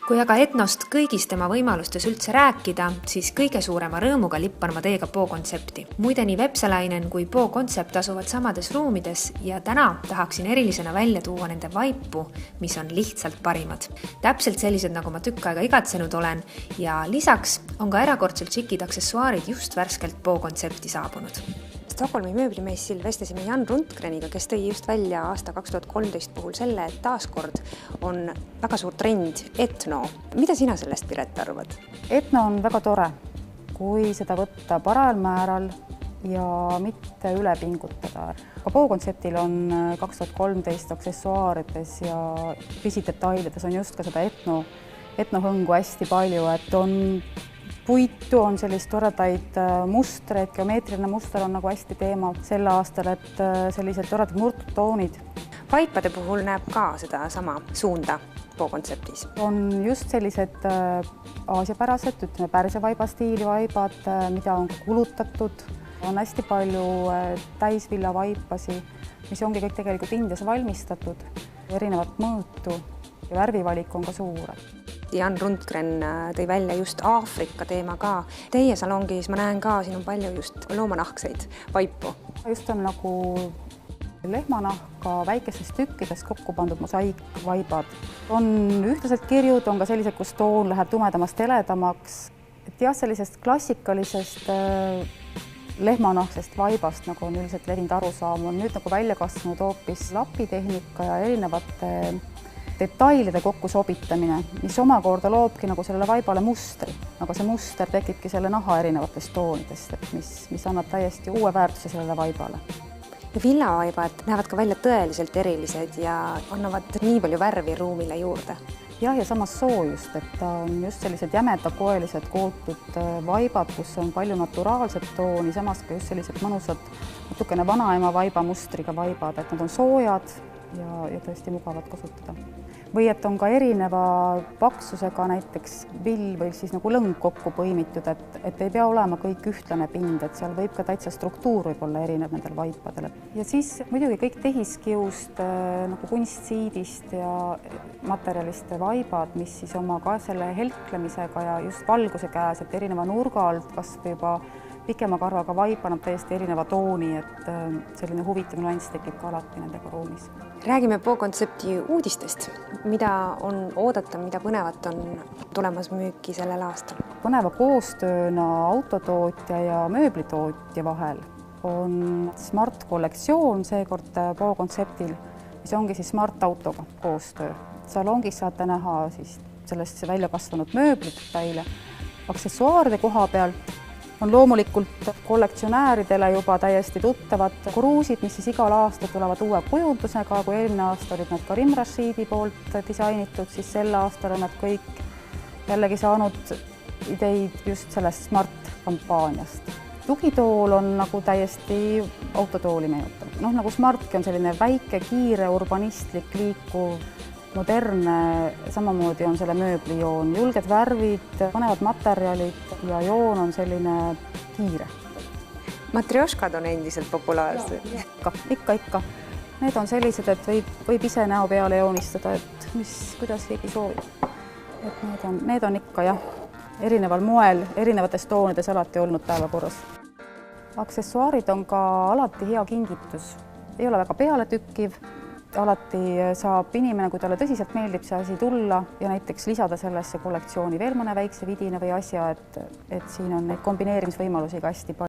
Kui aga etnost kõigis tema võimalustes üldse rääkida, siis kõige suurema rõõmuga lippan ma teiega PO-kontsepti. Muide, nii Vepsalainen kui PO-kontsept asuvad samades ruumides ja täna tahaksin erilisena välja tuua nende vaipu, mis on lihtsalt parimad. Täpselt sellised, nagu ma tükk aega igatsenud olen ja lisaks on ka erakordselt tšikid aksessuaarid just värskelt PO-kontsepti saabunud. Stockholmi mööblimessil vestlesime Jan Rundgreniga, kes tõi just välja aasta 2013 puhul selle, et taaskord on väga suur trend etno. Mida sina sellest, Piret, arvad? Etno on väga tore, kui seda võtta parajal määral ja mitte üle pingutada. Ka PO-kontseptil on 2013 aksessuaarides ja pisidetailides on just ka seda etnohõngu hästi palju, et on puitu, on sellist toredaid mustreid, geomeetriline muster on nagu hästi teema sel aastal, et sellised toredad murtud toonid. Vaipade puhul näeb ka seda sama suunda PO-kontseptis. On just sellised aasiapärased, ütleme Pärsia-vaiba stiili vaibad, mida on kulutatud. On hästi palju täisvilla vaipasi, mis ongi kõik tegelikult Indias valmistatud, erinevat mõõtu ja värvivalik on ka suur. Jan Rundgren tõi välja just Aafrika teema ka. Teie salongis ma näen ka, siin on palju just loomanahkseid vaipu. Just on nagu lehmanahka väikestes tükkides kokku pandud mosaikvaibad. On ühtlaselt kirjud, on ka sellised, kus toon läheb tumedamast heledamaks. Et jah, sellisest klassikalisest lehmanahksest vaibast, nagu on üldiselt levinud arusaam, on nüüd nagu välja kasvanud hoopis lapitehnika ja erinevate detailide kokku sobitamine, mis omakorda loobki nagu sellele vaibale mustri, aga see muster tekibki selle naha erinevatest toonidest, mis annab täiesti uue väärtuse sellele vaibale. Ja villavaibad näevad ka välja tõeliselt erilised ja annavad nii palju värvi ruumile juurde. Jah, ja samas soojust, et on just sellised jämedakoelised kootud vaibad, kus on palju naturaalset tooni, samas ka just sellised mõnusad natukene vanaema vaiba mustriga vaibad, et nad on soojad ja tõesti mugavad kasutada. Või et on ka erineva paksusega näiteks vill või siis nagu lõng kokku põimitud, et ei pea olema kõik ühtlane pind, et seal võib ka täitsa struktuur võib olla erinev nendel vaipadel. Ja siis muidugi kõik tehiskiust nagu kunstsiidist ja materjaliste vaibad, mis siis oma ka selle helklemisega ja just valguse käes, et erineva nurga alt kas või juba pikema karvaga vaip annab täiesti erineva tooni, et selline huvitav nüanss tekib ka alati nendega ruumis. Räägime PO-kontsepti uudistest. Mida on oodata, mida põnevat on tulemas müüki sellel aastal? Põneva koostööna autotootja ja mööblitootja vahel on Smart-kollektsioon seekord PO-kontseptil, mis ongi siis Smart-autoga koostöö. Salongis saate näha siis sellest välja kasvanud mööblidetaile. Aksessuaaride koha peal on loomulikult kollektsionääridele juba täiesti tuttavad kruusid, mis siis igal aastal tulevad uue kujundusega. Kui eelmine aasta olid nad ka Rim Rashidi poolt disainitud, siis sel aastal on nad kõik jällegi saanud ideid just sellest Smart-kampaaniast. Tugitool on nagu täiesti autotooli meenutav. Nagu Smartki on selline väike, kiire, urbanistlik, liikuv, modernne, samamoodi on selle mööblijoon, julged värvid, põnevad materjalid ja joon on selline kiire. Matrjoškad on endiselt populaarsed? Ikka. Need on sellised, et võib ise näo peale joonistada, et kuidas keegi soovib. Et need on ikka jah, erineval moel, erinevates toonides alati olnud päevakorras. Aksessuaarid on ka alati hea kingitus. Ei ole väga pealetükkiv. Alati saab inimene, kui talle tõsiselt meeldib see asi tulla ja näiteks lisada sellesse kollektsiooni veel mõne väikse vidine või asja, et siin on neid kombineerimisvõimalusi ka hästi palju.